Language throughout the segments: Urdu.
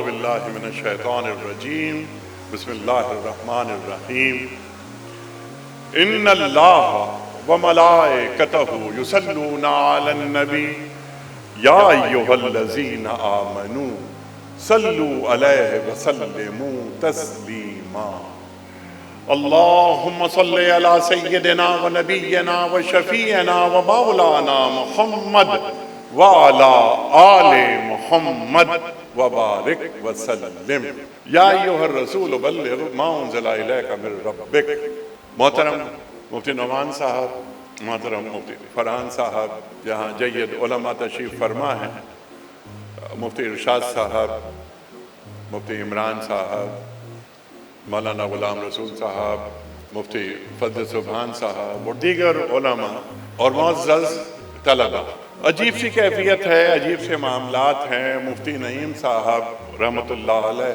باللہ من الشیطان الرجیم بسم اللہ الرحمن الرحیم ان اللہ وملائکتہ یصلون علی النبی یا ایہا الذین آمنوا صلوا علیہ وسلموا تسلیما اللہم صلی علی سیدنا و نبینا و شفیعنا و مولانا محمد وعلی آل محمد وبارک وسلم یا ایہا الرسول بلغ ما انزل الیک من ربک۔ محترم مفتی نعمان صاحب، محترم مفتی فرحان صاحب، جہاں جید علماء تشریف فرما ہیں، مفتی ارشاد صاحب، مفتی عمران صاحب، مولانا غلام رسول صاحب، مفتی فضل سبحان صاحب اور دیگر علماء اور معزز طلبہ، عجیب سی کیفیت ہے، عجیب سے معاملات ہیں۔ مفتی نعیم صاحب رحمۃ اللہ علیہ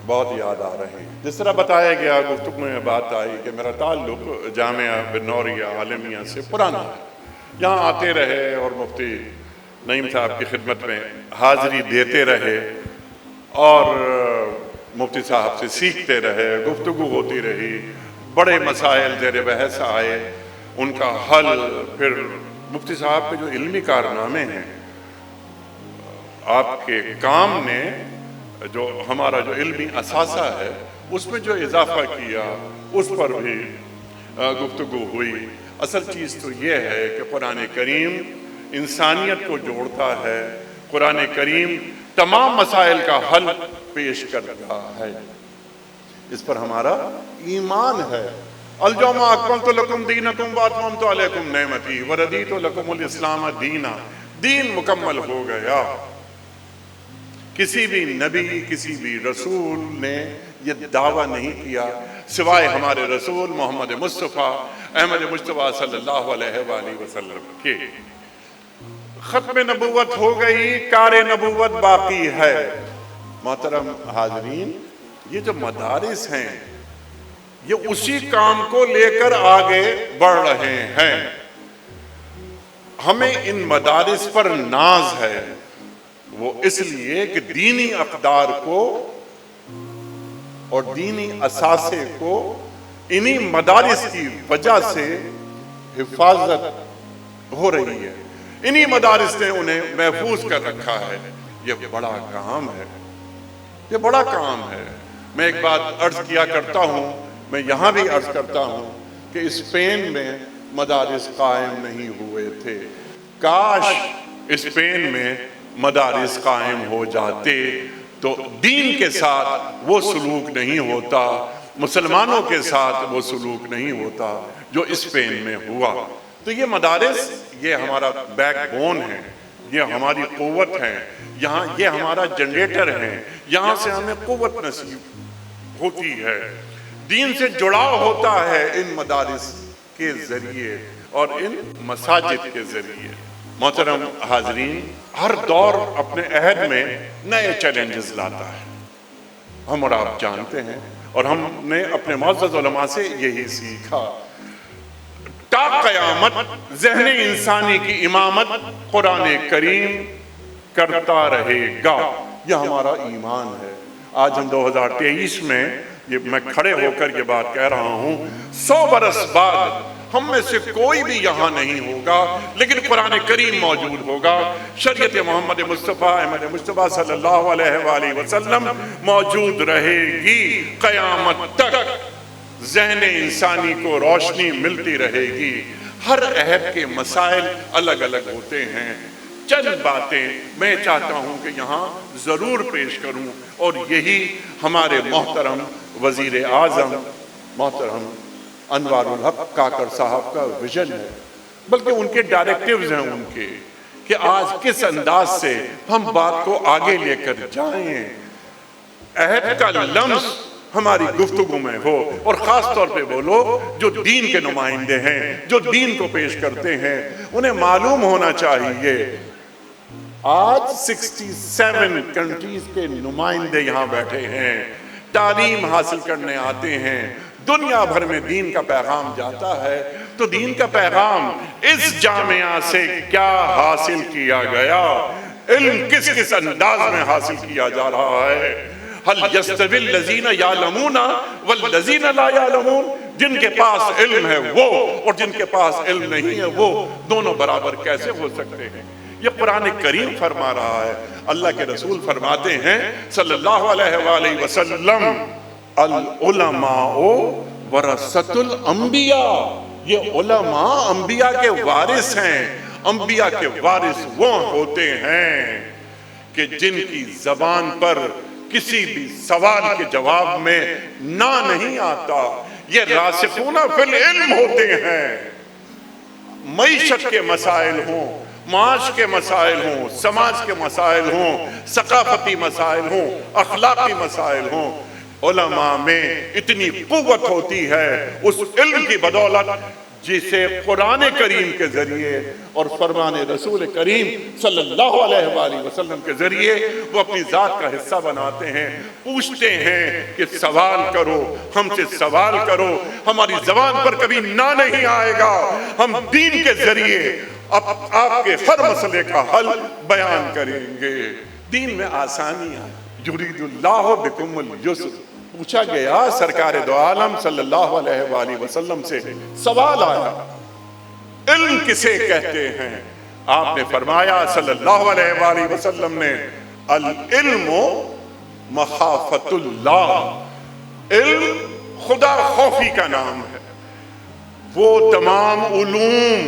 بہت یاد آ رہے ہیں۔ جس طرح بتایا گیا، گفتگو میں بات آئی کہ میرا تعلق جامعہ بنوریہ عالمیہ سے پرانا ہے، یہاں آتے رہے اور مفتی نعیم صاحب کی خدمت میں حاضری دیتے رہے اور مفتی صاحب سے سیکھتے رہے، گفتگو ہوتی رہی، بڑے مسائل زیر بحث آئے، ان کا حل، پھر مفتی صاحب کے جو علمی کارنامے ہیں، آپ کے کام نے جو ہمارا جو علمی اثاثہ ہے اس میں جو اضافہ کیا، اس پر بھی گفتگو ہوئی۔ اصل چیز تو یہ ہے کہ قرآن کریم انسانیت کو جوڑتا ہے، قرآن کریم تمام مسائل کا حل پیش کرتا ہے، اس پر ہمارا ایمان ہے۔ اليوم اکملت لکم دینکم واتممت علیکم نعمتی وردیت لکم الاسلام دینا، دین مکمل ہو گیا۔ کسی بھی نبی، کسی بھی رسول نے یہ دعویٰ نہیں کیا سوائے ہمارے رسول محمد مصطفیٰ احمد مصطفیٰ صلی اللہ علیہ وآلہ وسلم کے۔ ختم نبوت ہو گئی، کار نبوت باقی ہے۔ محترم حاضرین، یہ جو مدارس ہیں یہ اسی کام کو لے کر آگے بڑھ رہے ہیں۔ ہمیں ان مدارس پر ناز ہے، وہ اس لیے کہ دینی اقدار کو اور دینی اثاثے کو انہی مدارس کی وجہ سے حفاظت ہو رہی ہے، انہی مدارس نے انہیں محفوظ کر رکھا ہے۔ یہ بڑا کام ہے، یہ بڑا کام ہے۔ میں ایک بات عرض کیا کرتا ہوں، میں یہاں بھی عرض کرتا ہوں کہ اسپین میں مدارس قائم نہیں ہوئے تھے۔ کاش اسپین میں مدارس قائم ہو جاتے تو دین کے ساتھ وہ سلوک نہیں ہوتا، مسلمانوں کے ساتھ وہ سلوک نہیں ہوتا جو اسپین میں ہوا۔ تو یہ مدارس، یہ ہمارا بیک بون ہے، یہ ہماری قوت ہے، یہاں یہ ہمارا جنریٹر ہے، یہاں سے ہمیں قوت نصیب ہوتی ہے، دین سے جڑاؤ ہوتا ہے ان مدارس کے ذریعے اور ان مساجد کے ذریعے۔ محترم حاضرین، ہر دور اپنے عہد میں نئے چیلنجز لاتا ہے، ہم اور آپ جانتے ہیں، اور ہم نے اپنے معزز علماء سے یہی سیکھا۔ تا قیامت ذہن انسانی کی امامت قرآن کریم کرتا رہے گا، یہ ہمارا ایمان ہے۔ آج ہم 2023 میں میں کھڑے ہو کر یہ بات کہہ رہا ہوں، 100 برس بعد ہم میں سے کوئی بھی یہاں نہیں ہوگا لیکن قرآن کریم موجود ہوگا، شریعت محمد مصطفیٰ احمد مصطفیٰ صلی اللہ علیہ وآلہ وسلم موجود رہے گی قیامت تک، ذہن انسانی کو روشنی ملتی رہے گی۔ ہر عہد کے مسائل الگ الگ ہوتے ہیں، چند باتیں میں چاہتا ہوں کہ یہاں ضرور پیش کروں، اور یہی ہمارے محترم وزیر اعظم محترم انوار الحق کاکڑ صاحب کا ویژن ہے، بلکہ ان کے ڈائریکٹیوز ہیں ان کے، کہ آج کس انداز سے ہم بات کو آگے لے کر جائیں، عہد کا لمس ہماری گفتگو میں ہو، اور خاص طور پہ وہ لوگ جو دین کے نمائندے ہیں، جو دین کو پیش کرتے ہیں، انہیں معلوم ہونا چاہیے۔ آج 67 کنٹریز کے نمائندے یہاں بیٹھے ہیں، تعلیم حاصل کرنے آتے ہیں، دنیا بھر میں دین کا پیغام جاتا ہے، تو دین کا پیغام اس جامعہ سے کیا حاصل کیا گیا، علم کس کس انداز میں حاصل کیا جا رہا ہے، هل يستوي الذين يعلمون والذين لا يعلمون، جن کے پاس علم ہے وہ اور جن کے پاس علم نہیں ہے وہ دونوں برابر کیسے ہو سکتے ہیں؟ یہ قرآن کریم فرما رہا ہے۔ اللہ کے رسول فرماتے ہیں صلی اللہ علیہ وآلہ وسلم، العلماء ورثۃ الانبیاء، یہ علماء انبیاء کے وارث ہیں۔ انبیاء کے وارث وہ ہوتے ہیں کہ جن کی زبان پر کسی بھی سوال کے جواب میں نہ نہیں آتا۔ یہ راسخون فی العلم ہوتے ہیں۔ معیشت کے مسائل ہوں، معاش کے مسائل ہوں، سماج کے مسائل ہوں، ثقافتی مسائل ہوں، اخلاقی مسائل ہوں، علماء میں اتنی قوت ہوتی ہے اس علم کی بدولت جسے قرآن کریم کے ذریعے اور فرمان رسول کریم صلی اللہ علیہ وآلہ وسلم کے ذریعے وہ اپنی ذات کا حصہ بناتے ہیں۔ پوچھتے ہیں کہ سوال کرو، ہم سے سوال کرو، ہماری زبان پر کبھی نہ نہیں آئے گا، ہم دین کے ذریعے آپ کے ہر مسئلے کا حل بیان کریں گے۔ دین میں آسانیاں، یرید اللہ بکم الیسر۔ پوچھا گیا سرکار دو عالم صلی اللہ علیہ وآلہ وسلم سے، سوال آیا علم کسے کہتے ہیں؟ آپ نے فرمایا صلی اللہ علیہ وآلہ وسلم نے، العلم مخافت اللہ، علم خدا خوفی کا نام ہے۔ وہ تمام علوم،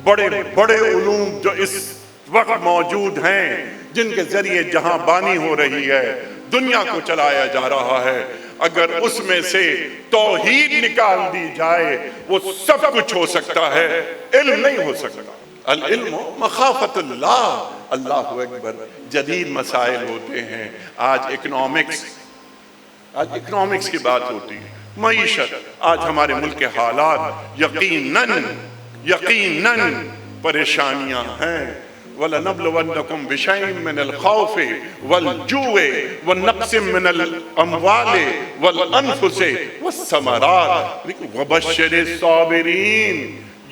بڑے بڑے علوم جو اس وقت موجود ہیں، جن کے ذریعے جہاں بانی ہو رہی ہے، دنیا کو چلایا جا رہا ہے، اگر اس میں سے توحید نکال دی جائے وہ سب کچھ ہو سکتا ہے، علم نہیں ہو سکتا۔ العلم مخافت اللہ، اللہ اکبر۔ جدید مسائل ہوتے ہیں، آج اکنامکس کی بات ہوتی ہے، معیشت، آج ہمارے ملک کے حالات یقیناً پریشانیاں ہیں۔ وَلَنَبْلُوَنَّكُمْ بِشَيْءٍ مِّنَ الْخَوْفِ وَالْجُوعِ وَنَقْصٍ مِّنَ الْأَمْوَالِ وَالْأَنفُسِ وَالثَّمَرَاتِ وَبَشِّرِ الصَّابِرِينَ۔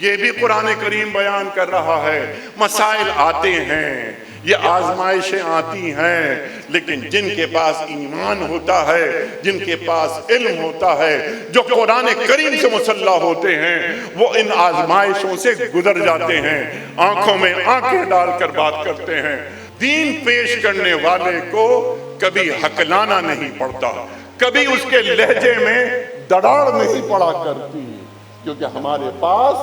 یہ بھی قرآن کریم بیان کر رہا ہے۔ مسائل آتے ہیں، یہ آزمائشیں آتی ہیں، لیکن جن کے پاس ایمان ہوتا ہے، جن کے پاس علم ہوتا ہے، جو قرآن کریم سے مسلح ہوتے ہیں، وہ ان آزمائشوں سے گزر جاتے ہیں، آنکھوں میں آنکھیں ڈال کر بات کرتے ہیں۔ دین پیش کرنے والے کو کبھی ہکلانا نہیں پڑتا، کبھی اس کے لہجے میں دڑاڑ نہیں پڑا کرتی، کیونکہ ہمارے پاس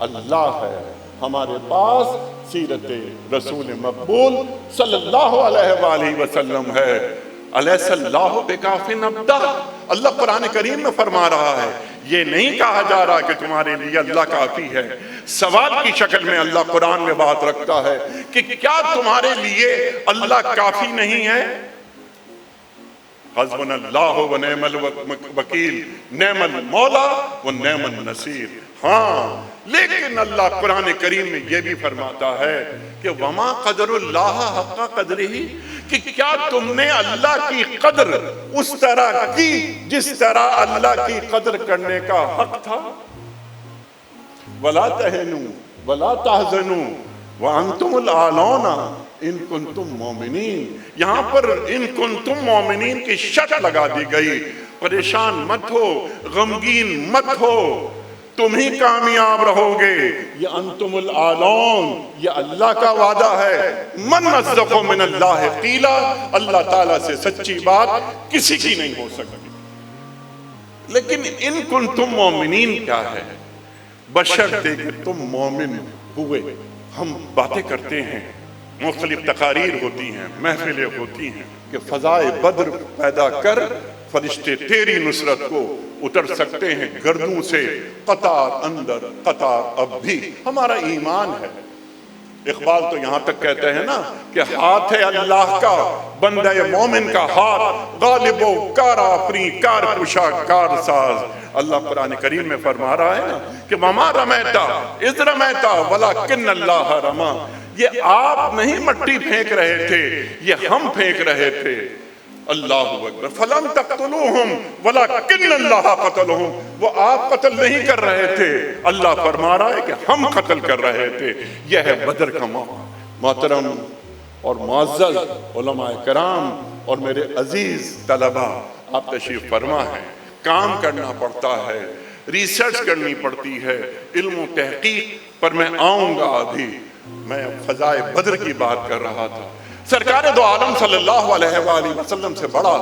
اللہ ہے، ہمارے پاس سیرت رسول مقبول صلی اللہ علیہ وآلہ وسلم ہے۔ الیس اللہ بکاف عبدہ، اللہ قرآن کریم میں فرما رہا ہے، یہ نہیں کہا جا رہا کہ تمہارے لیے اللہ کافی ہے۔ سوال کی شکل میں اللہ قرآن میں بات رکھتا ہے کہ کیا تمہارے لیے اللہ کافی نہیں ہے؟ حسبنا اللہ و نعم الوکیل، نعم المولا و نعم النصیر۔ ہاں، لیکن اللہ قرآن کریم میں یہ بھی فرماتا ہے کہ وما قدر اللہ حق قدرہ، کہ کیا تم نے اللہ کی قدر اس طرح کی جس طرح اللہ کی قدر کرنے کا حق تھا؟ ولا تہنوا ولا تحزنوا وانتم الاعلون ان کنتم مومنین۔ یہاں پر ان کنتم مومنین کی شرط لگا دی گئی، پریشان مت ہو، غمگین مت ہو، تم ہی کامیاب رہو گے۔ یہ انتم الاعلون، یہ اللہ کا وعدہ ہے۔ من اصدق من اللہ قیلا، اللہ تعالیٰ سے سچی بات کسی کی نہیں ہو سکتی۔ لیکن ان کنتم مومنین کیا ہے؟ بشرطے کہ تم مومن ہوئے۔ ہم باتیں کرتے ہیں، مختلف تقاریر ہوتی ہیں، محفلیں ہوتی ہیں کہ فضائے بدر پیدا کر فرشتے تیری نصرت کو اتر سکتے ہیں گردوں سے، قطار اندر قطار اب بھی۔ ہمارا ایمان ہے۔ اقبال تو یہاں تک کہتے ہیں نا کہ ہاتھ ہے اللہ کا، بندہ مومن کا ہاتھ، غالب و کار آفری، کار کشا کار ساز۔ اللہ قرآن کریم میں فرما رہا ہے نا کہ وما رمیتا اذ رمیتا ولکن اللہ رما۔ یہ آپ نہیں مٹی پھینک رہے تھے، یہ ہم پھینک رہے تھے۔ اللہ اکبر۔ فلم تقتلوہم ولکن اللہ قتلہم، وہ آپ قتل نہیں کر رہے تھے، اللہ فرما رہا ہے کہ ہم قتل کر رہے تھے۔ یہ ہے بدر کا موقع۔ محترم اور معزز علماء کرام اور میرے عزیز طلبہ، آپ تشریف فرما ہیں، کام کرنا پڑتا ہے، ریسرچ کرنی پڑتی ہے، علم و تحقیق پر میں آؤں گا ابھی۔ میں فضائے بدر کی بات کر رہا تھا۔ سرکار دو عالم صلی اللہ علیہ وآلہ وسلم سے بڑا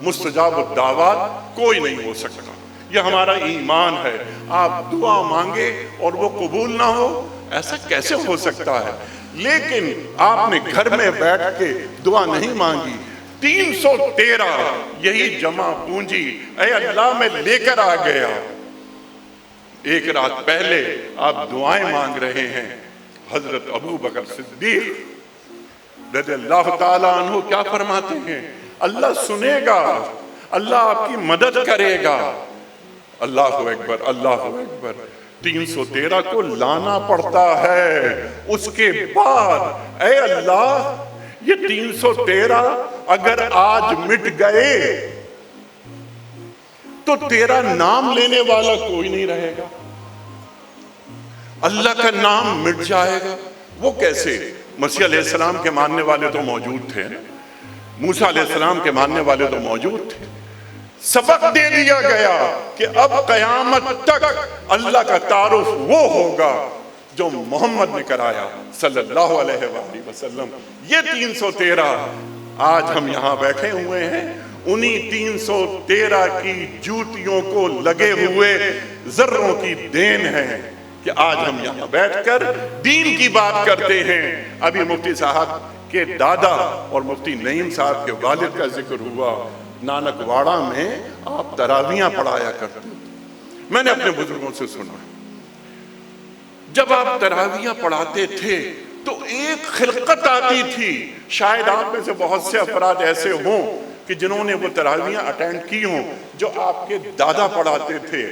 مستجاب الدعوات کوئی نہیں ہو سکتا۔ یہ ہمارا ایمان ہے۔ آپ دعا مانگے اور وہ قبول نہ ہو، ایسا کیسے ہو سکتا ہے؟ لیکن آپ نے گھر میں بیٹھ کے دعا نہیں مانگی، 313 یہی جمع پونجی اے اللہ میں لے کر آ گیا۔ ایک رات پہلے آپ دعائیں مانگ رہے ہیں۔ حضرت ابو بکر صدیق رضی اللہ تعالیٰ عنہ کیا فرماتے ہیں؟ اللہ سنے گا، اللہ آپ کی مدد کرے گا۔ اللہ اکبر، اللہ اکبر۔ 313 کو لانا پڑتا ہے۔ اس کے بعد اے اللہ یہ 313 اگر آج مٹ گئے تو تیرا نام لینے والا کوئی نہیں رہے گا، اللہ کا نام مٹ جائے گا۔ وہ کیسے؟ مسیح علیہ السلام کے ماننے والے تو موجود تھے، موسیٰ علیہ السلام کے ماننے والے تو موجود تھے۔ سبق دے دیا گیا کہ اب قیامت تک اللہ کا تعارف وہ ہوگا جو محمد نے کرایا صلی اللہ علیہ وآلہ وسلم۔ یہ 313 آج ہم یہاں بیٹھے ہوئے ہیں، انہی 313 کی جوتیوں کو لگے ہوئے ذروں کی دین ہے کہ آج ہم یہاں بیٹھ کر دین کی بات کرتے ہیں۔ ابھی مفتی صاحب کے دادا اور مفتی نعیم صاحب کے والد کا ذکر ہوا۔ نانک واڑہ میں آپ تراویحاں پڑھایا کرتے تھے۔ میں نے اپنے بزرگوں سے سنا، جب آپ تراویحاں پڑھاتے تھے تو ایک خلقت آتی تھی۔ شاید آپ میں سے بہت سے افراد ایسے ہوں کہ جنہوں نے وہ تراویحاں اٹینڈ کی ہوں جو آپ کے دادا پڑھاتے تھے۔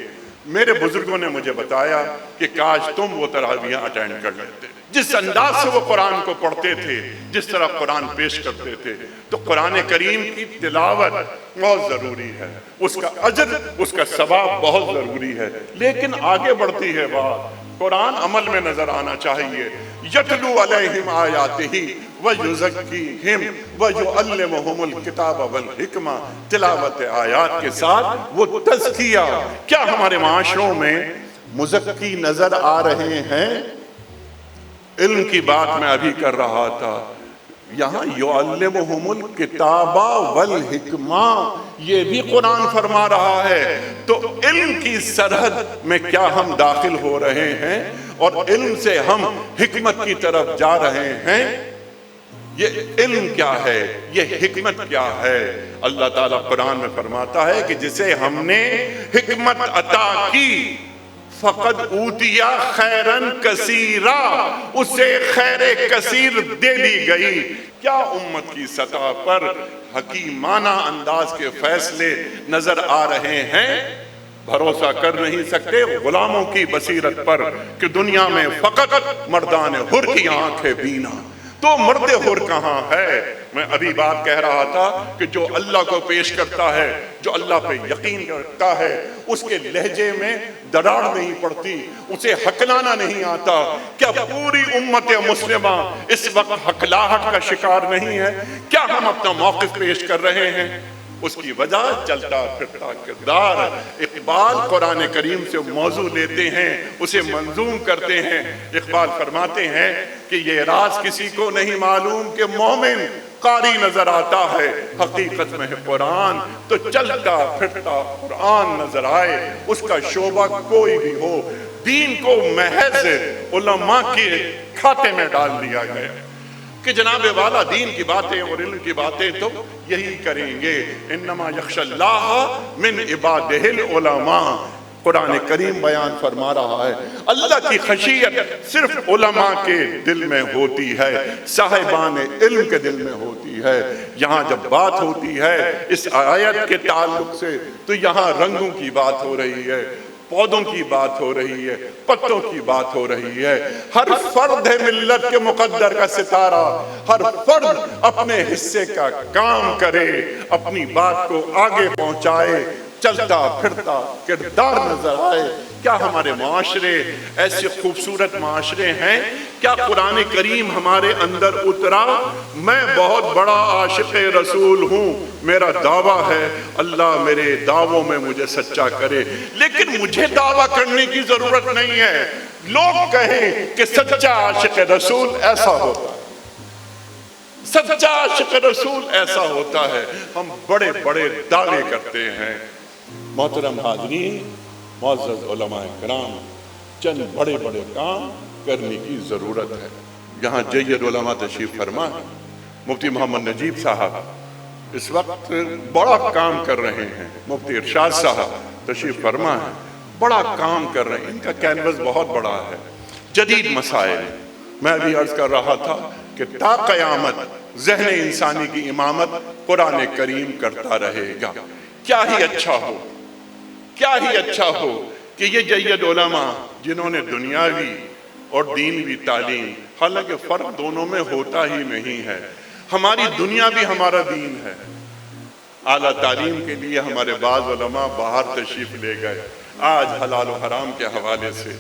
میرے بزرگوں نے مجھے بتایا کہ کاش تم وہ تراویحاں اٹینڈ کر لیتے۔ جس انداز سے وہ قرآن کو پڑھتے تھے، جس طرح قرآن پیش کرتے تھے، تو قرآن کریم کی تلاوت بہت ضروری ہے، اس کا اجر، اس کا ثواب بہت ضروری ہے۔ لیکن آگے بڑھتی ہے بات، قرآن عمل میں نظر آنا چاہیے۔ یتلو علیہم آیاتہ ویزکیہم ویعلمہم الکتاب والحکمہ، تلاوت آیات کے ساتھ وہ تزکیہ۔ کیا ہمارے معاشروں میں مزکی نظر آ رہے ہیں؟ علم کی بات میں ابھی کر رہا تھا، یہاں یعلمہم الکتاب والحکمہ، یہ بھی قرآن فرما رہا ہے۔ تو علم کی سرحد میں کیا ہم داخل ہو رہے ہیں اور علم سے ہم حکمت کی طرف جا رہے ہیں؟ یہ علم کیا ہے، یہ حکمت کیا ہے؟ اللہ تعالیٰ قرآن میں فرماتا ہے کہ جسے ہم نے حکمت عطا کی فقد اوتیا خیرن کثیرا، اسے خیر کثیر دے دی گئی۔ کیا امت کی سطح پر حکیمانہ انداز کے فیصلے نظر آ رہے ہیں؟ بھروسہ کر نہیں سکتے غلاموں کی بصیرت پر کہ دنیا میں فقط مردان حر کی آنکھیں بینا، تو مرد حر کہاں ہے؟ میں ابھی بات کہہ رہا تھا کہ جو اللہ کو پیش کرتا ہے، جو اللہ پہ یقین کرتا ہے، اس کے لہجے میں دراڑ نہیں پڑتی، اسے ہکلانا نہیں آتا۔ کیا پوری امت مسلمہ اس وقت ہکلاہٹ کا شکار نہیں ہے؟ کیا ہم اپنا موقف پیش کر رہے ہیں؟ اس کی وجہ چلتا پھرتا کردار۔ اقبال قرآن کریم سے موضوع لیتے ہیں، اسے منظوم کرتے ہیں۔ اقبال فرماتے ہیں کہ یہ راز کسی کو نہیں معلوم کہ مومن قاری نظر آتا ہے، حقیقت میں ہے قرآن تو چلتا پھرتا قرآن نظر آئے۔ اس کا شعبہ کوئی بھی ہو، دین کو محض علماء کے کھاتے میں ڈال دیا گیا کہ جناب والا دین کی باتیں اور علم کی باتیں تو یہی کریں گے۔ انما یخشی اللہ من عبادہ العلماء، قرآن کریم بیان فرما رہا ہے اللہ کی خشیت صرف علماء کے دل میں ہوتی ہے، صاحبان علم کے دل میں ہوتی ہے۔ یہاں جب بات ہوتی ہے اس آیت کے تعلق سے تو یہاں رنگوں کی بات ہو رہی ہے، پودوں کی بات ہو رہی ہے، پتوں کی بات ہو رہی ہے۔ ہر فرد ہے ملت کے مقدر کا ستارہ، ہر فرد اپنے حصے کا کام کرے، اپنی بات کو آگے پہنچائے۔ چلتا پھرتا کردار نظر آئے. کیا ہمارے معاشرے ایسے خوبصورت معاشرے ہیں؟ کیا قرآن کریم ہمارے اندر اترا؟ میں بہت بڑا عاشق رسول ہوں، میرا دعویٰ ہے، اللہ میرے دعووں میں مجھے سچا کرے، لیکن مجھے دعویٰ کرنے کی ضرورت نہیں ہے. لوگ کہیں کہ سچا عاشق رسول ایسا ہوتا ہے، سچا عاشق رسول ایسا ہوتا ہے. ہم بڑے بڑے دعوے کرتے ہیں. محترم حاضرین، معزز علماء کرام، چند بڑے بڑے کام کرنے کی ضرورت ہے. یہاں جید علماء تشریف فرما ہے. مفتی محمد نجیب صاحب اس وقت بڑا کام کر رہے ہیں. مفتی ارشاد صاحب تشریف فرما ہے، بڑا کام کر رہے ہیں. ان کا کینوس بہت بڑا ہے. جدید مسائل، میں بھی عرض کر رہا تھا کہ تا قیامت ذہن انسانی کی امامت قرآن کریم کرتا رہے گا. کیا ہی اچھا ہو، کیا ہی اچھا ہو کہ یہ جید علماء جنہوں نے دنیاوی اور دینوی تعلیم، حالانکہ فرق دونوں میں ہوتا ہی نہیں ہے. ہماری دنیا بھی ہمارا دین ہے. اعلیٰ تعلیم کے لیے ہمارے بعض علماء باہر تشریف لے گئے. آج حلال و حرام کے حوالے سے،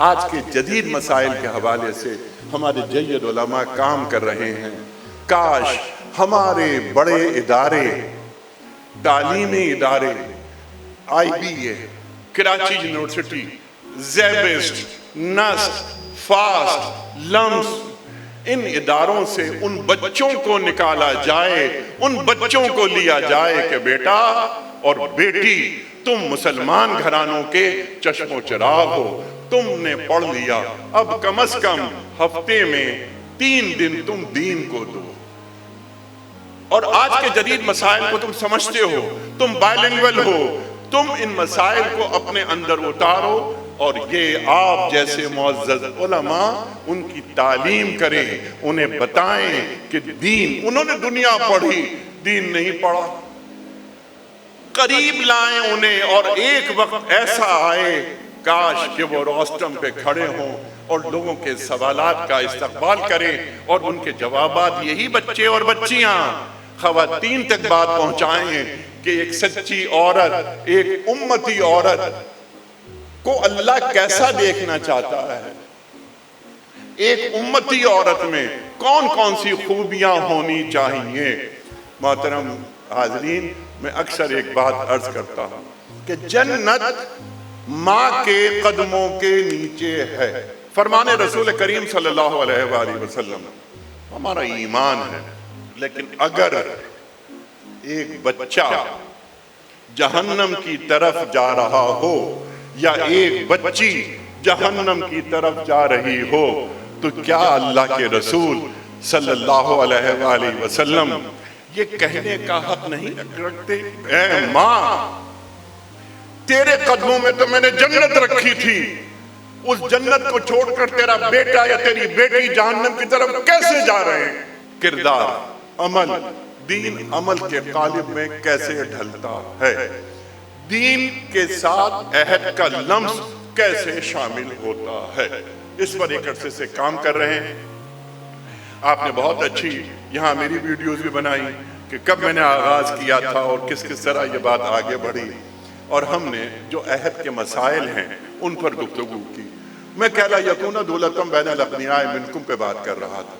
آج کے جدید مسائل کے حوالے سے ہمارے جید علماء کام کر رہے ہیں. کاش ہمارے بڑے ادارے، تعلیمی ادارے، I B A, Karachi university, SZABIST, NUST, FAST, LUMS, ان اداروں سے ان بچوں کو نکالا جائے، ان بچوں کو لیا جائے کہ بیٹا اور بیٹی تم مسلمان گھرانوں کے چشم و چراغ ہو، تم نے پڑھ لیا، اب کم از کم ہفتے میں 3 دن تم دین کو دو. اور آج کے جدید مسائل کو تم سمجھتے ہو، تم بائلنگول ہو، تم ان مسائل کو اپنے اندر اتارو اور یہ آپ جیسے معزز علماء ان کی تعلیم کریں، انہیں بتائیں کہ دین، انہوں نے دنیا پڑھی، دین نہیں پڑھا. قریب لائیں انہیں، اور ایک وقت ایسا آئے کاش کہ وہ روسٹم پہ کھڑے ہوں اور لوگوں کے سوالات کا استقبال کریں اور ان کے جوابات یہی بچے اور بچیاں خواتین تک بات پہنچائیں کہ ایک سچی عورت، ایک امتی عورت کو اللہ کیسا دیکھنا چاہتا ہے. ایک امتی عورت میں کون کون سی خوبیاں ہونی چاہیے. محترم حاضرین، میں اکثر ایک بات عرض کرتا ہوں کہ جنت ماں کے قدموں کے نیچے ہے. فرمان رسول کریم صلی اللہ علیہ وآلہ وسلم ہمارا ایمان ہے. لیکن اگر ایک بچہ جہنم کی طرف جا رہا ہو یا ایک بچی جہنم کی طرف جا رہی ہو تو کیا اللہ کے رسول صلی اللہ علیہ وآلہ وسلم یہ کہنے کا حق نہیں رکھتے؟ اے ماں، تیرے قدموں میں تو میں نے جنت رکھی تھی، اس جنت کو چھوڑ کر تیرا بیٹا یا تیری بیٹی جہنم کی طرف کیسے جا رہے ہیں؟ کردار، عمل، دین عمل کے قالب میں کیسے ڈھلتا ہے؟ دین کے ساتھ عہد کا لمس کیسے شامل ہوتا ہے؟ اس پر ایک عرصے سے کام کر رہے ہیں. آپ نے بہت اچھی یہاں میری ویڈیوز بھی بنائی کہ کب میں نے آغاز کیا تھا اور کس کس طرح یہ بات آگے بڑھی، اور ہم نے جو عہد کے مسائل ہیں ان پر گفتگو کی. میں کہلا یکون دولتم بین الاغنیاء منکم پہ بات کر رہا تھا.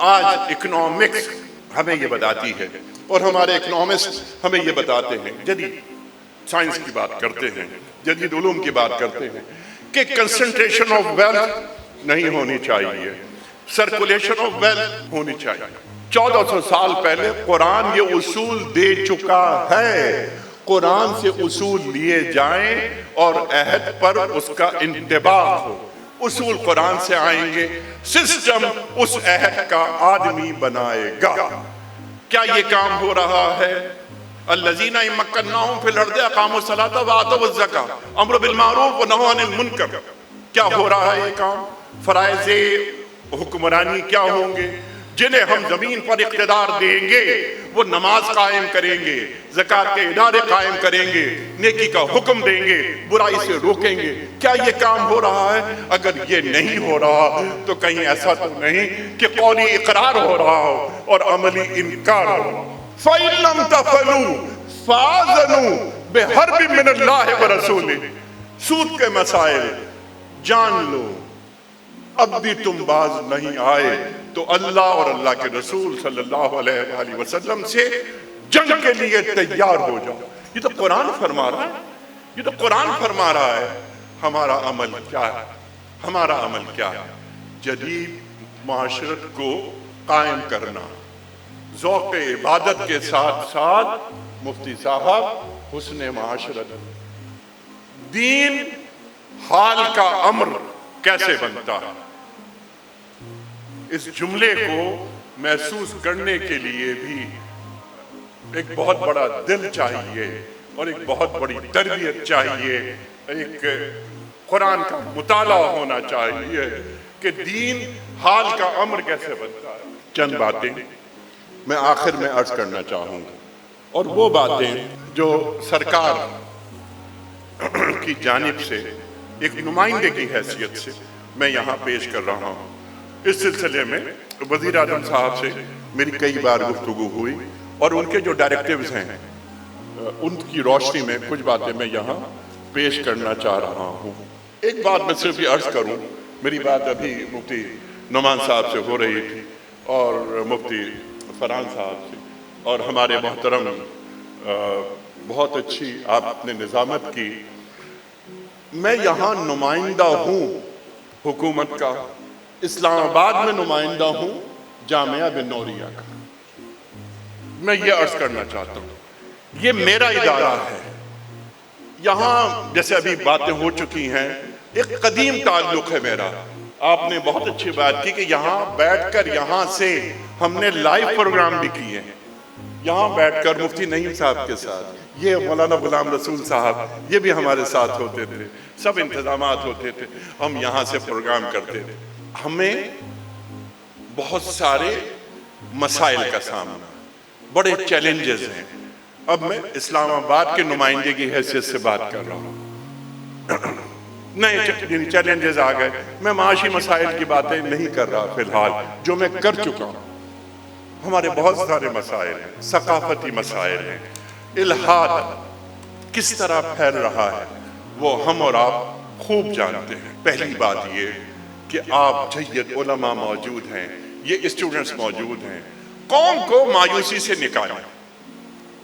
آج اکنامکس ہمیں یہ بتاتی ہے اور ہمارے اکنامسٹ ہمیں یہ بتاتے ہیں، جدید سائنس کی بات کرتے ہیں، جدید علوم کی بات کرتے ہیں کہ کنسنٹریشن آف ویلتھ نہیں ہونی چاہیے، سرکولیشن آف ویلتھ ہونی چاہیے. 1400 سال پہلے قرآن یہ اصول دے چکا ہے. قرآن سے اصول لیے جائیں اور عہد پر اس کا انطباق ہو. اصول قرآن سے آئیں گے، سسٹم اس عہد کا آدمی بنائے گا. کیا یہ کام ہو رہا ہے؟ الذین ان مکناہم فی الارض اقاموا الصلاۃ وآتوا الزکاۃ، امر بالمعروف ونہی عن المنکر. کیا ہو رہا ہے یہ کام؟ فرائض حکمرانی کیا ہوں گے؟ جنہیں ہم زمین پر اقتدار دیں گے وہ نماز قائم کریں گے، زکوٰۃ کے ادارے قائم کریں گے، نیکی کا حکم دیں گے، برائی سے روکیں گے. کیا یہ کام ہو رہا ہے؟ اگر یہ نہیں ہو رہا تو کہیں ایسا تو نہیں کہ قولی اقرار ہو رہا ہو اور عملی انکار ہو. فَإِن لَمْ تَفْعَلُوا فَآذَنُوا بحرب من اللہ و رسول، سود کے مسائل جان لو، اب بھی تم باز نہیں آئے تو اللہ اور اللہ کے رسول صلی اللہ علیہ وآلہ وسلم سے جنگ کے لیے تیار ہو جاؤ۔ یہ تو قرآن فرما رہا ہے، یہ تو قرآن فرما رہا ہے۔ ہمارا عمل کیا ہے؟ ہمارا عمل کیا ہے؟ جدید معاشرت کو قائم کرنا، ذوق عبادت کے ساتھ ساتھ مفتی صاحب حسن معاشرت، دین حال کا امر کیسے بنتا ہے، اس جملے کو محسوس کرنے کے لیے بھی ایک بہت بڑا دل چاہیے اور ایک بہت بڑی تربیت چاہیے، ایک قرآن کا مطالعہ ہونا چاہیے کہ دین حال کا امر کیسے بنتا ہے۔ چند باتیں میں آخر میں عرض کرنا چاہوں گا، اور وہ باتیں جو سرکار کی جانب سے ایک نمائندے کی حیثیت سے میں یہاں پیش کر رہا ہوں۔ اس سلسلے میں وزیر اعظم صاحب سے میری کئی بار گفتگو ہوئی، اور ان کے جو ڈائریکٹیوز ہیں ان کی روشنی میں کچھ باتیں میں یہاں پیش کرنا چاہ رہا ہوں۔ ایک بات میں صرف یہ عرض کروں، میری بات ابھی مفتی نعمان صاحب سے ہو رہی تھی اور مفتی فرحان صاحب سے، اور ہمارے محترم بہت اچھی آپ نے نظامت کی۔ میں یہاں نمائندہ ہوں حکومت کا، اسلام آباد میں نمائندہ ہوں جامعہ بن نوریہ کا۔ میں یہ عرض کرنا چاہتا ہوں، یہ میرا ادارہ ہے۔ یہاں جیسے ابھی باتیں ہو چکی ہیں، ایک قدیم تعلق ہے میرا۔ آپ نے بہت اچھی بات کی کہ یہاں بیٹھ کر یہاں سے ہم نے لائیو پروگرام بھی کیے ہیں، یہاں بیٹھ کر مفتی نعیم صاحب کے ساتھ، یہ مولانا غلام رسول صاحب یہ بھی ہمارے ساتھ ہوتے تھے، سب انتظامات ہوتے تھے، ہم یہاں سے پروگرام کرتے تھے۔ ہمیں بہت سارے مسائل کا سامنا، بڑے چیلنجز ہیں۔ اب میں اسلام آباد کے نمائندے کی حیثیت سے بات کر رہا ہوں۔ نئے چیلنجز آ گئے، میں معاشی مسائل کی باتیں نہیں کر رہا فی الحال، جو میں کر چکا ہوں۔ ہمارے بہت سارے مسائل ہیں، ثقافتی مسائل ہیں، الحاد کس طرح پھیل رہا ہے وہ ہم اور آپ خوب جانتے ہیں۔ پہلی بات یہ کہ آپ جید علماء موجود ہیں، یہ اسٹوڈنٹس موجود ہیں، قوم کو مایوسی سے نکالیں،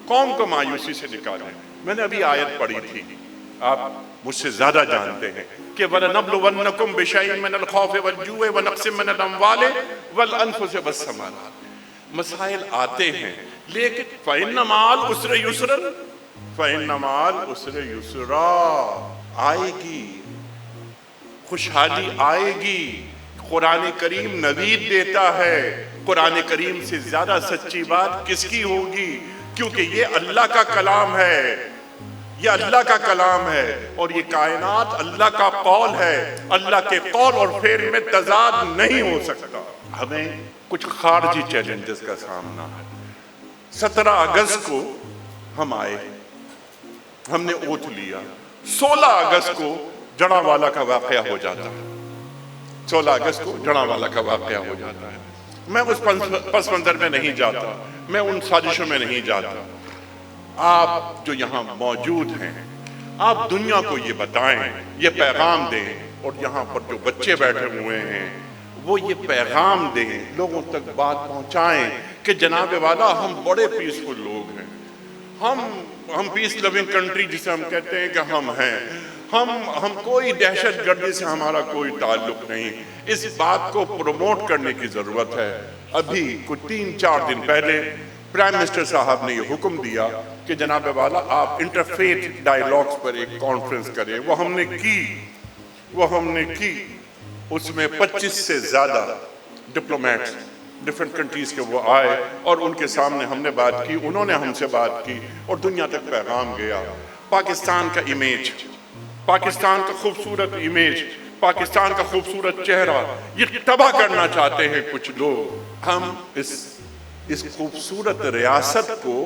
قوم کو مایوسی سے نکالیں۔ میں نے ابھی آیت پڑھی تھی، آپ مجھ سے زیادہ جانتے ہیں کہ وَلَنَبْلُوَنَّكُمْ بِشَيْءٍ مِّنَ الْخَوْفِ وَالْجُوعِ وَنَقْصٍ مِّنَ الْأَمْوَالِ وَالْأَنفُسِ وَالثَّمَرَاتِ۔ مسائل آتے ہیں، لیکن فَإِنَّ مَعَ الْعُسْرِ يُسْرًا، فَإِنَّ مَعَ الْعُسْرِ يُسْرًا، آئے گی خوشحالی، آئے گی۔ قرآن کریم نوید دیتا ہے، قرآن کریم سے زیادہ سچی بات کس کی ہوگی؟ کیونکہ یہ اللہ کا کلام ہے، یہ اللہ کا کلام ہے، اور یہ کائنات اللہ کا قول ہے۔ اللہ کے قول اور فعل میں تضاد نہیں ہو سکتا۔ ہمیں کچھ خارجی چیلنجز کا سامنا ہے۔ 17 اگست کو ہم آئے، ہم نے اوتھ لیا، 16 اگست کو جڑاوالا کا واقعہ ہو جاتا ہے، 16 اگست کو جڑاوالا کا واقعہ ہو جاتا ہے۔ میں اس پس منظر میں نہیں جاتا، میں ان سازشوں میں نہیں جاتا۔ آپ جو یہاں موجود ہیں، آپ دنیا کو یہ بتائیں، یہ پیغام دیں، اور یہاں پر جو بچے بیٹھے ہوئے ہیں وہ یہ پیغام دیں، لوگوں تک بات پہنچائیں کہ جناب والا ہم بڑے پیسفل لوگ ہیں، ہم پیس لونگ کنٹری جسے ہم کہتے ہیں کہ ہم ہیں، ہم کوئی دہشت گردی سے ہمارا کوئی تعلق نہیں۔ اس بات کو پروموٹ کرنے کی ضرورت ہے۔ ابھی کچھ 3-4 دن پہلے پرائم منسٹر صاحب نے یہ حکم دیا کہ جناب والا آپ انٹرفیتھ ڈائیلاگز پر ایک کانفرنس کریں۔ وہ ہم نے کی، اس میں 25 سے زیادہ ڈپلومیٹس ڈیفرنٹ کنٹریز کے وہ آئے، اور ان کے سامنے ہم نے بات کی، انہوں نے ہم سے بات کی، اور دنیا تک پیغام گیا۔ پاکستان کا امیج، پاکستان کا خوبصورت امیج، پاکستان کا خوبصورت چہرہ یہ تباہ کرنا چاہتے ہیں کچھ لوگ۔ ہم اس خوبصورت ریاست کو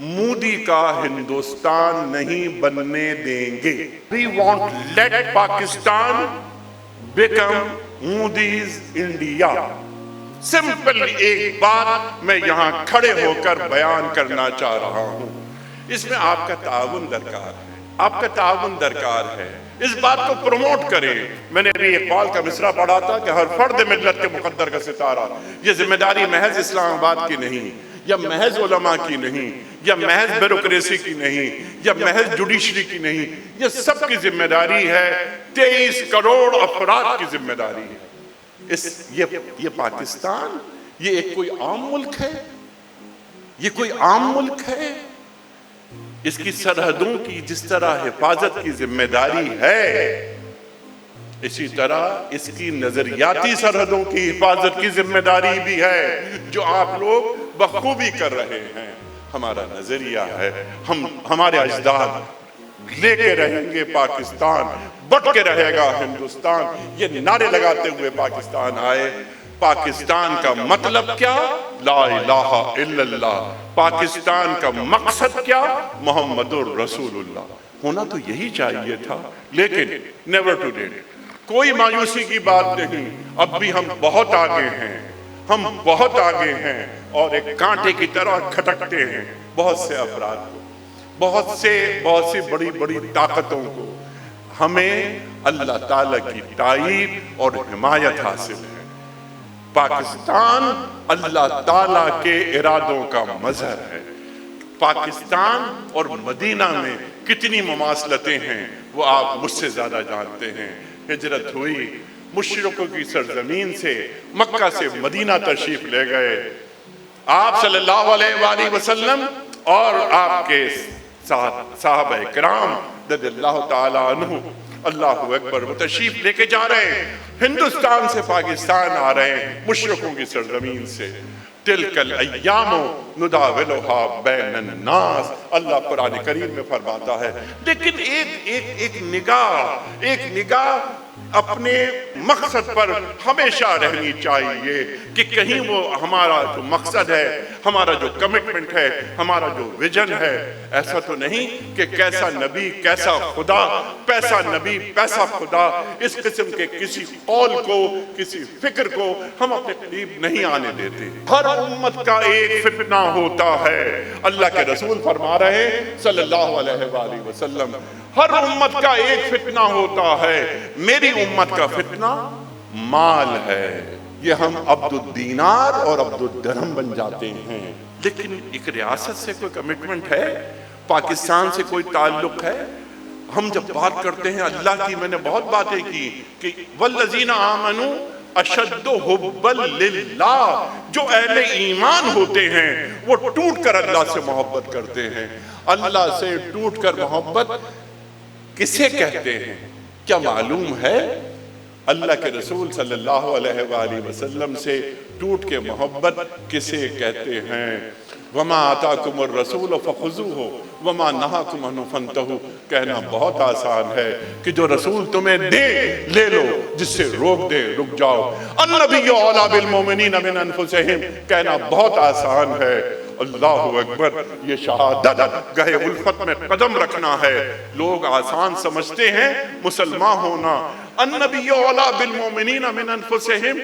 مودی کا ہندوستان نہیں بننے دیں گے۔ We won't let Pakistan become Modi's India۔ Simple ایک بات میں یہاں کھڑے ہو کر بیان کرنا چاہ رہا ہوں۔ اس میں آپ کا تعاون درکار ہے، آپ کا تعاون درکار ہے، اس بات کو پروموٹ کریں۔ میں نے ابھی اقبال کا مصرع پڑھا تھا کہ ہر فرد ملت کے مقدر کا ستارہ، یہ ذمہ داری محض اسلام آباد کی نہیں، یا محض علماء کی نہیں، یا محض بیوروکریسی کی نہیں، یا محض جوڈیشری کی نہیں، یہ سب کی ذمہ داری ہے، 23 کروڑ افراد کی ذمہ داری ہے۔ یہ پاکستان، یہ ایک کوئی عام ملک ہے؟ یہ کوئی عام ملک ہے؟ اس کی سرحدوں کی جس طرح حفاظت کی ذمہ داری ہے، اسی طرح اس کی نظریاتی سرحدوں کی حفاظت کی ذمہ داری بھی ہے، جو آپ لوگ بخوبی کر رہے ہیں۔ ہمارا نظریہ ہے، ہمارے اجداد لے کے رہیں گے پاکستان، بٹ کے رہے گا ہندوستان، یہ نعرے لگاتے ہوئے پاکستان آئے۔ پاکستان کا مطلب کیا؟ لا الہ الا اللہ۔ پاکستان کا مقصد کیا؟ محمد الرسول اللہ۔ ہونا تو یہی چاہیے تھا، لیکن نیور ٹو ڈیٹ، کوئی مایوسی کی بات نہیں، اب بھی ہم بہت آگے ہیں، ہم بہت آگے ہیں، اور ایک کانٹے کی طرح کھٹکتے ہیں بہت سے افراد کو، بہت سی بڑی بڑی طاقتوں کو۔ ہمیں اللہ تعالیٰ کی تائید اور حمایت حاصل ہے۔ پاکستان اللہ تعالیٰ کے ارادوں کا مظہر ہے۔ پاکستان اور مدینہ میں کتنی مماثلتیں ہیں وہ آپ مجھ سے زیادہ جانتے ہیں۔ ہجرت ہوئی، مشرکوں کی سرزمین سے مکہ سے مدینہ تشریف لے گئے، آپ صلی اللہ علیہ وآلہ وسلم اور آپ کے صحابہ کرام رضی اللہ تعالیٰ عنہ، اللہ اکبر، وہ تشریف لے کے جا رہے ہیں، ہندوستان سے پاکستان آ رہے ہیں، مشرکوں کی سرزمین سے۔ تلک الایام نداولها بین الناس، اللہ قرآن کریم میں فرماتا ہے۔ لیکن ایک نگاہ اپنے مقصد پر ہمیشہ رہنی چاہیے کہ کہیں وہ ہمارا جو مقصد ہے، ہمارا جو کمٹمنٹ ہے، ہمارا جو ویژن ہے، ایسا تو نہیں کہ کیسا نبی کیسا خدا، پیسا نبی پیسا خدا، اس قسم کے کسی قول کو، کسی فکر کو ہم اپنے قریب نہیں آنے دیتے۔ ہر امت کا ایک فتنہ ہوتا ہے، اللہ کے رسول فرما رہے صلی اللہ علیہ وآلہ وسلم، ہر امت کا ایک فتنہ ہوتا ہے، میری امت کا فتنہ مال ہے۔ یہ ہم عبد الدینار اور عبد الدرہم بن جاتے ہیں۔ لیکن ایک ریاست سے کوئی کمٹمنٹ ہے، پاکستان سے کوئی تعلق ہے؟ ہم جب بات کرتے ہیں اللہ کی، میں نے بہت باتیں کی کہ والذین آمنوا اشد حبا للہ، جو اہل ایمان ہوتے ہیں وہ ٹوٹ کر اللہ سے محبت کرتے ہیں۔ اللہ سے ٹوٹ کر محبت کسے کہتے ہیں؟ کیا معلوم ہے؟ اللہ کے رسول صلی اللہ علیہ وآلہ وسلم سے ٹوٹ کے محبت کسے کہتے ہیں؟ وَمَا آتَاكُمُ الرَّسُولُ فَخُذُوهُ وَمَا نَهَاكُمْ عَنْهُ فَانْتَهُوا، کہنا بہت آسان ہے کہ جو رسول تمہیں دے لے لو، جس سے روک دے رک جاؤ۔ النبی اولیٰ بالمؤمنین من انفسہم، کہنا بہت آسان ہے۔ اللہ اکبر، یہ شہادت گہے الفت میں قدم رکھنا ہے۔ لوگ آسان سمجھتے ہیں مسلمان ہونا۔ النبی اولیٰ بالمؤمنین من انفسہم،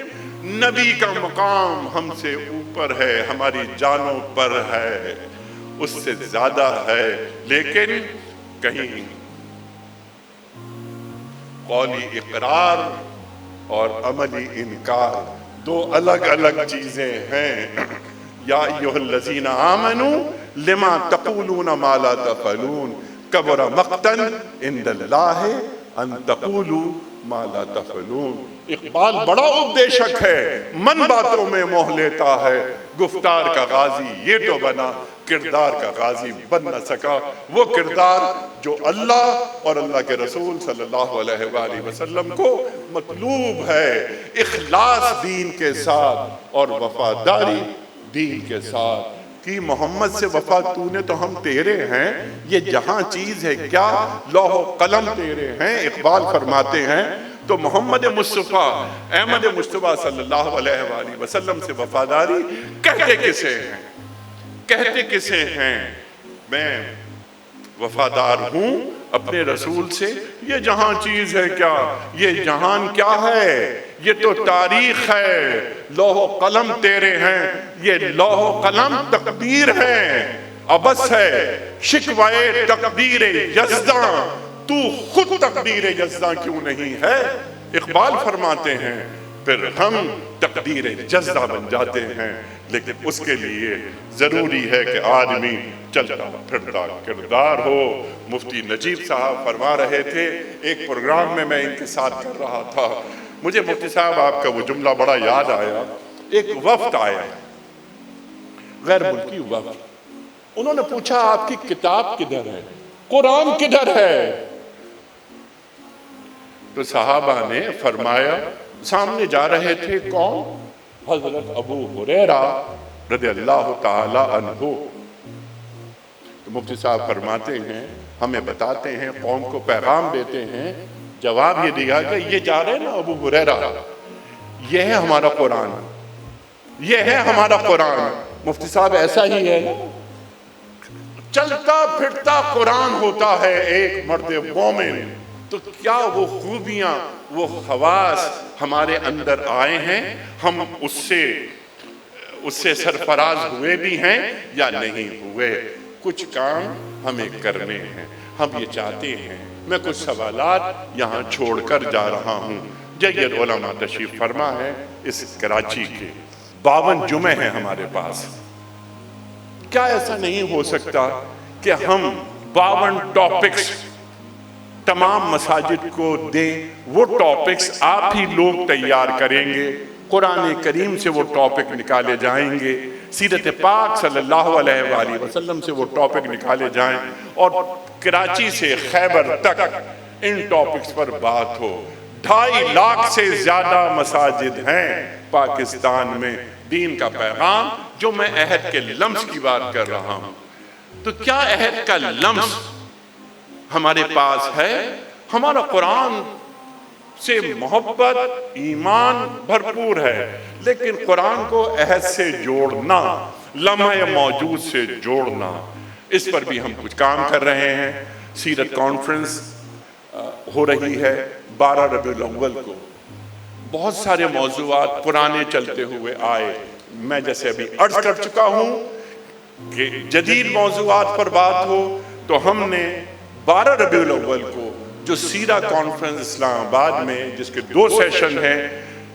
نبی کا مقام ہم سے اوپر ہے، ہماری جانوں پر ہے، اس سے زیادہ ہے۔ لیکن کہیں قولی اقرار اور عملی انکار دو الگ الگ چیزیں ہیں۔ یا ایھا الذین آمنوا لما تقولون ما لا تفعلون کبر مقتا عند اللہ ان تقولوا ما لا تفعلون۔ اقبال بڑا اپدیشک ہے، من باتوں میں موہ لیتا ہے، گفتار کا غازی یہ تو بنا، کردار کا غازی بن نہ سکا۔ وہ کردار جو اللہ اور اللہ کے رسول صلی اللہ علیہ وآلہ وسلم کو مطلوب ہے، اخلاص دین کے ساتھ اور وفاداری دین کے ساتھ۔ کہ محمد سے وفا تو نے تو ہم تیرے ہیں، یہ جہاں چیز ہے کیا لوح و قلم تیرے ہیں، اقبال فرماتے ہیں۔ تو محمد مصطفیٰ، احمد مصطفیٰ صلی اللہ علیہ وآلہ وسلم سے وفاداری کہتے کسے ہیں؟ کہتے کسے ہیں؟ میں وفادار ہوں اپنے رسول سے۔ یہ جہاں چیز ہے کیا، یہ جہان کیا ہے، یہ تو تاریخ ہے، لوح و قلم تیرے ہیں، یہ لوح و قلم تقدیر ہے۔ ابس ہے شکوائے تقدیر یزداں، تو خود تقدیر یزداں کیوں نہیں ہے؟ اقبال فرماتے ہیں پھر ہم تقدیر جزدہ بن جاتے ہیں، لیکن اس کے لیے ضروری ہے کہ آدمی چلتا پھرتا کردار ہو۔ مفتی نجیب صاحب فرما رہے تھے، ایک پروگرام میں ان کے ساتھ کر رہا تھا، مجھے مفتی صاحب آپ کا وہ جملہ بڑا یاد آیا۔ ایک وفد آیا، غیر ملکی وفد، انہوں نے پوچھا آپ کی کتاب کدھر ہے، قرآن کدھر ہے؟ تو صحابہ نے فرمایا، سامنے جا رہے تھے کون؟ حضرت ابو ہریرہ رضی اللہ تعالی عنہ۔ تو مفتی صاحب فرماتے ہیں، ہمیں بتاتے ہیں، قوم کو پیغام دیتے ہیں، جواب یہ دیا کہ یہ جا رہے ہیں نا ابو ہریرہ، یہ ہے ہمارا قرآن، یہ ہے ہمارا قرآن۔ مفتی صاحب ایسا ہی ہے، چلتا پھرتا قرآن ہوتا ہے ایک مرد مومن، تو کیا وہ خوبیاں، وہ خواص ہمارے اندر آئے ہیں؟ ہم اس سے سرفراز ہوئے بھی ہیں یا نہیں ہوئے؟ کچھ کام ہمیں کرنے ہیں، ہم یہ چاہتے ہیں۔ میں کچھ سوالات یہاں چھوڑ کر جا رہا ہوں۔ جید علماء تشریف فرما ہے اس کراچی کے، 52 جمعے ہیں ہمارے پاس۔ کیا ایسا نہیں ہو سکتا کہ ہم 52 ٹاپکس تمام مساجد کو دیں؟ وہ ٹاپکس آپ ہی لوگ تیار کریں گے، قرآن کریم سے وہ ٹاپک نکالے جائیں گے، سیرت پاک صلی اللہ علیہ وآلہ وسلم سے وہ ٹاپک نکالے جائیں، اور کراچی سے خیبر تک ان ٹاپکس پر بات ہو۔ 2.5 لاکھ سے زیادہ مساجد ہیں پاکستان میں، دین کا پیغام، جو میں عہد کے لمس کی بات کر رہا ہوں۔ تو کیا عہد کا لمس ہمارے پاس ہے؟ ہمارا قرآن سے محبت، ایمان بھرپور ہے، لیکن قرآن کو عہد سے جوڑنا، لمحہ موجود سے جوڑنا، اس پر بھی ہم کچھ کام کر رہے ہیں۔ سیرت کانفرنس ہو رہی ہے 12 ربیع الاول کو، بہت سارے موضوعات پرانے چلتے ہوئے آئے، میں جیسے ابھی عرض کر چکا ہوں کہ جدید موضوعات پر بات ہو، تو ہم نے 12 ربیع الاول کو جو سیرہ کانفرنس اسلام آباد میں، جس کے 2 سیشن ہیں،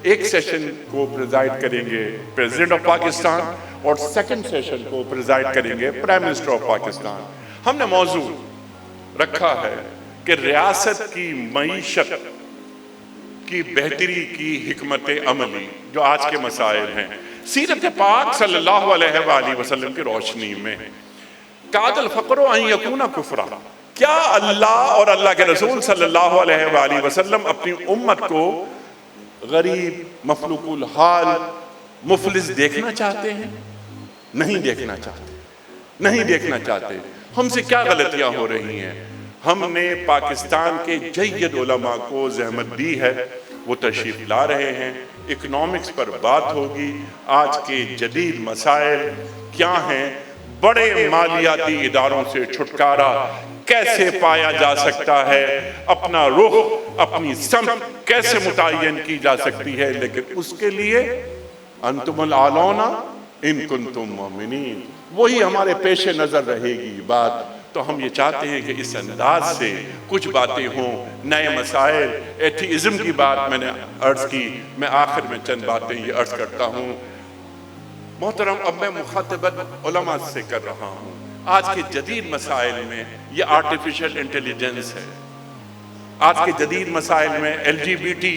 ایک سیشن کو پریزائیڈ کریں گے پریزیڈنٹ آف پاکستان، اور سیکنڈ سیشن کو پریزائیڈ کریں گے پرائم منسٹر آف پاکستان۔ ہم نے موضوع رکھا ہے کہ ریاست کی معیشت کی بہتری کی حکمت عملی، جو آج کے مسائل ہیں، سیرت پاک صلی اللہ علیہ وآلہ وسلم کی روشنی میں۔ کاد الفقر ان یکون کفرا، کیا اللہ اور اللہ کے رسول صلی اللہ علیہ وآلہ وسلم اپنی امت کو غریب، مفلوق الحال، مفلس دیکھنا چاہتے ہیں؟ نہیں دیکھنا چاہتے، نہیں دیکھنا چاہتے۔ ہم سے کیا غلطیاں ہو رہی ہیں؟ ہم نے پاکستان کے جید علماء کو زحمت دی ہے، وہ تشریف لا رہے ہیں، اکنامکس پر بات ہوگی، آج کے جدید مسائل کیا ہیں، بڑے مالیاتی اداروں سے چھٹکارا کیسے پایا جا سکتا ہے، اپنا رخ، اپنی سمت کیسے متعین کی جا سکتی ہے، لیکن اس کے لیے انتم الاعلون ان کنتم مومنین، وہی ہمارے پیش نظر رہے گی بات۔ تو ہم یہ چاہتے ہیں کہ اس انداز سے کچھ باتیں ہوں، نئے مسائل، ایتھیزم کی بات میں نے عرض کی، میں آخر میں چند باتیں یہ عرض کرتا ہوں۔ محترم، اب میں مخاطبت علماء سے کر رہا ہوں۔ آج کے جدید مسائل میں یہ آرٹیفیشل انٹیلیجنس ہے، آج کے جدید مسائل میں LGBT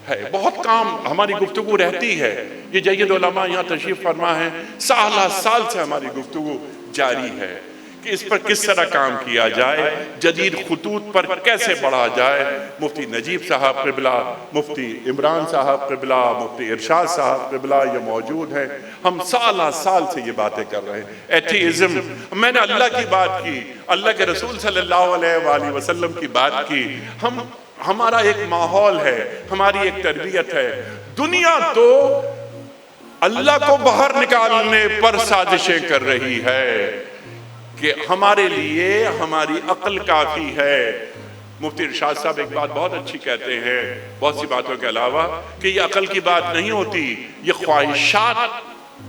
ہے، بہت کام ہماری گفتگو رہتی ہے۔ یہ جید علماء یہاں تشریف فرما ہے، سالہ سال سے ہماری گفتگو جاری ہے کہ اس پر کس طرح کام کیا جائے، جدید خطوط پر کیسے بڑھا جائے۔ مفتی نجیب صاحب قبلہ، مفتی عمران صاحب قبلہ، مفتی ارشاد صاحب قبلہ یہ موجود ہیں، ہم سالہ سال سے یہ باتیں کر رہے ہیں۔ ایتھیزم، میں نے اللہ کی بات کی، اللہ کے رسول صلی اللہ علیہ وآلہ وسلم کی بات کی، ہمارا ایک ماحول ہے، ہماری ایک تربیت ہے۔ دنیا تو اللہ کو باہر نکالنے پر سازشیں کر رہی ہے کہ ہمارے لیے ہماری عقل کافی ہے۔ مفتی ارشاد صاحب ایک بات بہت اچھی کہتے ہیں، بہت سی باتوں کے علاوہ، کہ یہ عقل کی بات نہیں ہوتی، یہ خواہشات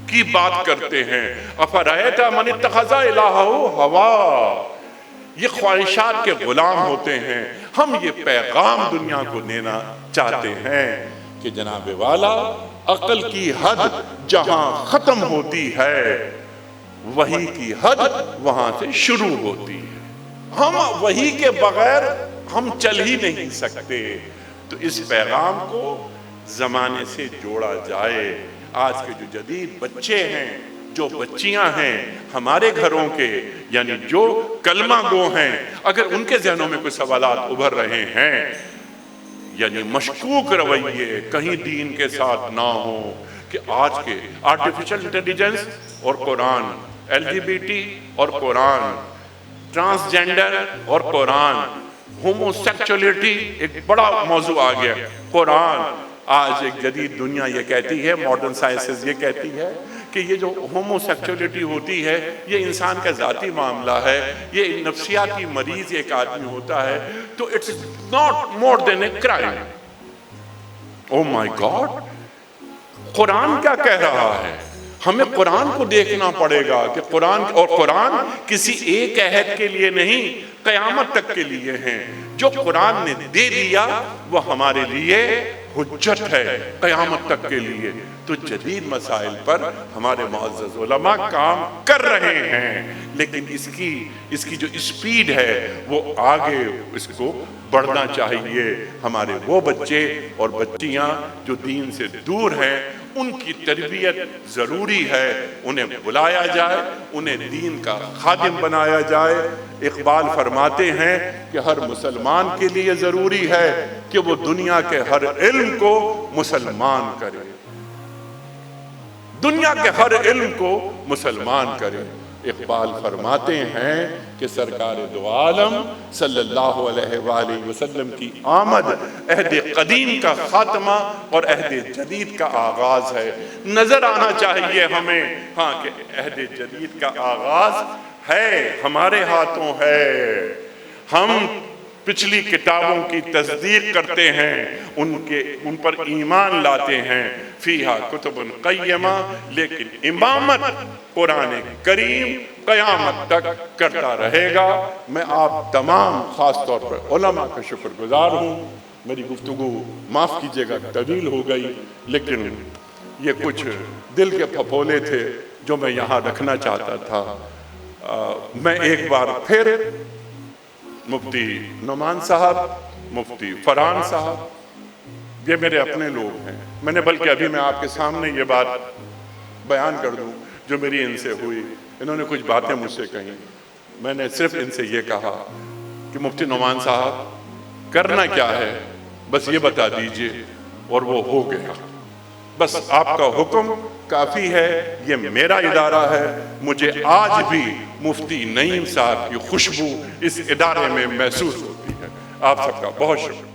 کی بات کرتے ہیں۔ افرأیت من اتخذ الہہ ہوا، یہ خواہشات کے غلام ہوتے ہیں۔ ہم یہ پیغام دنیا کو دینا چاہتے ہیں کہ جناب والا، عقل کی حد جہاں ختم ہوتی ہے، وحی کی حد وہاں سے شروع ہوتی ہے۔ ہم وحی کے بغیر ہم چل ہی نہیں سکتے۔ تو اس پیغام کو زمانے سے جوڑا جائے۔ آج کے جو جدید بچے ہیں، جو بچیاں ہیں ہمارے گھروں کے، یعنی جو کلمہ گو ہیں، اگر ان کے ذہنوں میں کوئی سوالات ابھر رہے ہیں، یعنی مشکوک رویے کہیں دین کے ساتھ نہ ہو، کہ آج کے آرٹیفیشل انٹیلیجنس اور قرآن، LGBT اور قرآن، ٹرانسجینڈر اور قرآن، ہومو سیکچولیٹی ایک بڑا موضوع آ گیا، قرآن۔ آج ایک جدید دنیا یہ کہتی ہے، ماڈرن سائنسز یہ کہتی ہے کہ یہ جو ہومو سیکچولیٹی ہوتی ہے یہ انسان کا ذاتی معاملہ ہے، یہ نفسیاتی مریض ایک آدمی ہوتا ہے، تو it's not more than a crime. Oh my God, قرآن کیا کہہ رہا ہے؟ ہمیں قرآن کو دیکھنا پڑے گا کہ قرآن کسی ایک عہد کے لیے نہیں، قیامت تک کے لیے ہیں۔ جو قرآن نے دے دیا وہ ہمارے لیے حجت ہے قیامت تک کے لیے۔ تو جدید مسائل پر ہمارے معزز علماء کام کر رہے ہیں، لیکن اس کی جو اسپیڈ ہے وہ آگے اس کو بڑھنا چاہیے۔ ہمارے وہ بچے اور بچیاں جو دین سے دور ہیں، ان کی تربیت ضروری ہے، انہیں بلایا جائے، انہیں دین کا خادم بنایا جائے۔ اقبال فرماتے ہیں کہ ہر مسلمان کے لیے ضروری ہے کہ وہ دنیا کے ہر علم کو مسلمان کرے، دنیا کے ہر علم کو مسلمان کرے۔ اقبال فرماتے ہیں کہ سرکار دو عالم صلی اللہ علیہ وآلہ وسلم کی آمد عہد قدیم کا خاتمہ اور عہد جدید کا آغاز ہے۔ نظر آنا چاہیے ہمیں، ہاں، کہ عہد جدید کا آغاز ہے، ہمارے ہاتھوں ہے۔ ہم پچھلی کتابوں کی تصدیق کرتے ہیں، ان پر ایمان لاتے ہیں، فیہا کتب قیمہ، لیکن امامت قرآن کریم قیامت تک کرتا رہے گا۔ میں آپ تمام خاص طور پر علماء کا شکر گزار ہوں۔ میری گفتگو معاف کیجیے گا طویل ہو گئی، لیکن یہ کچھ دل کے پھپھولے تھے جو میں یہاں رکھنا چاہتا تھا۔ میں ایک بار پھر مفتی نعمان صاحب، مفتی فرحان صاحب، یہ میرے اپنے لوگ ہیں، میں نے بلکہ ابھی میں آپ کے سامنے یہ بات بیان کر دوں جو میری ان سے ہوئی۔ انہوں نے کچھ باتیں مجھ سے کہیں، میں نے صرف ان سے یہ کہا کہ مفتی نعمان صاحب کرنا کیا ہے بس یہ بتا دیجئے، اور وہ ہو گیا۔ بس آپ کا حکم کافی ہے، یہ میرا ادارہ ہے۔ مجھے آج بھی مفتی نعیم صاحب کی خوشبو اس ادارے میں محسوس ہوتی ہے۔ آپ سب کا بہت شکریہ۔